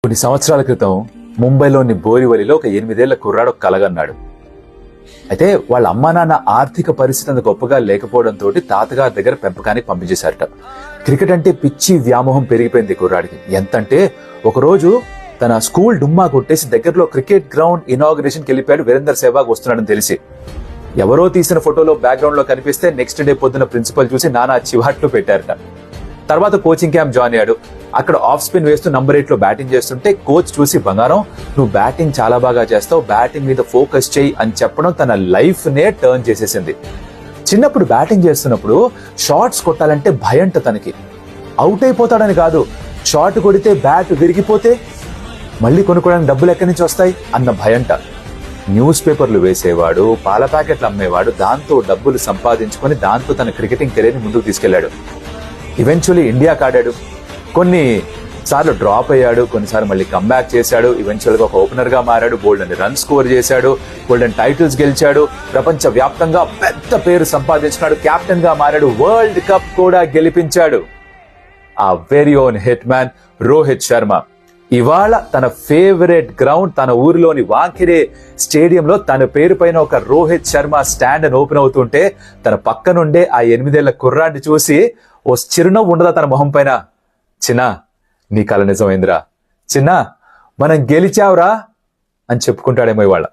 కొన్ని సంవత్సరాల క్రితం ముంబైలోని బోరివలిలో ఒక 8 ఏళ్ల కుర్రాడు కలగన్నాడు. అయితే వాళ్ళ అమ్మా నాన్న ఆర్థిక పరిస్థితి అంత గొప్పగా లేకపోవడంతో తాతగారి దగ్గర పెంపకానికి పంపించేశారట. క్రికెట్ అంటే పిచ్చి వ్యామోహం పెరిగిపోయింది కుర్రాడికి. ఎంతంటే ఒకరోజు తన స్కూల్ డుమ్మా కొట్టేసి దగ్గరలో క్రికెట్ గ్రౌండ్ ఇనాగ్రేషన్కి వెళ్ళిపోయాడు. వీరేందర్ సెహ్వాగ్ వస్తున్నాడని తెలిసి ఎవరో తీసిన ఫోటోలో బ్యాక్గ్రౌండ్ లో కనిపిస్తే నెక్స్ట్ డే పొద్దున ప్రిన్సిపల్ చూసి నానా చివాట్లు పెట్టారట. తర్వాత కోచింగ్ క్యాంప్ జాయిన్ అయ్యాడు. అక్కడ ఆఫ్ స్పిన్ వేస్తూ నంబర్ 8 లో బ్యాటింగ్ చేస్తుంటే కోచ్ చూసి బంగారం నువ్వు బ్యాటింగ్ చాలా బాగా చేస్తావు, బ్యాటింగ్ మీద ఫోకస్ చేయి అని చెప్పడం తన లైఫ్ నే టర్న్ చేసేసింది. చిన్నప్పుడు బ్యాటింగ్ చేస్తున్నప్పుడు షాట్స్ కొట్టాలంటే భయంట తనకి. అవుట్ అయిపోతాడని కాదు, షాట్ కొడితే బ్యాట్ విరిగిపోతే మళ్ళీ కొనుక్కోవడానికి డబ్బులు ఎక్కడి నుంచి వస్తాయి అన్న భయంట. న్యూస్ పేపర్లు వేసేవాడు, పాల ప్యాకెట్లు అమ్మేవాడు, దాంతో డబ్బులు సంపాదించుకొని దాంతో తన క్రికెటింగ్ కెరీర్ ని ముందుకు తీసుకెళ్లాడు. ఈవెన్చువల్లీ ఇండియాకి ఆడాడు, కొన్ని సార్లు డ్రాప్ అయ్యాడు, కొన్నిసార్లు మళ్ళీ కంబ్యాక్ చేశాడు. ఈవెన్చువల్ గా ఒక ఓపెనర్ గా మారాడు, గోల్డెన్ రన్ స్కోర్ చేశాడు, గోల్డెన్ టైటిల్స్ గెలిచాడు, ప్రపంచ వ్యాప్తంగా పెద్ద పేరు సంపాదించుకున్నాడు, కెప్టెన్ గా మారాడు, వరల్డ్ కప్ కూడా గెలిపించాడు. ఆ very own hit man Rohit Sharma ఇవాళ తన ఫేవరెట్ గ్రౌండ్ తన ఊరిలోని వాంఖిడే స్టేడియంలో తన పేరు పైన ఒక రోహిత్ శర్మ స్టాండ్ అని ఓపెన్ అవుతుంటే తన పక్కనుండే ఆ 8 ఏళ్ల కుర్రాన్ని చూసి ఓ చిరునవ్వు ఉండదా తన మొహం పైన? చిన్నా నీ కల నిజమైందిరా, చిన్నా మనం గెలిచావురా అని చెప్పుకుంటాడేమో ఇవాళ.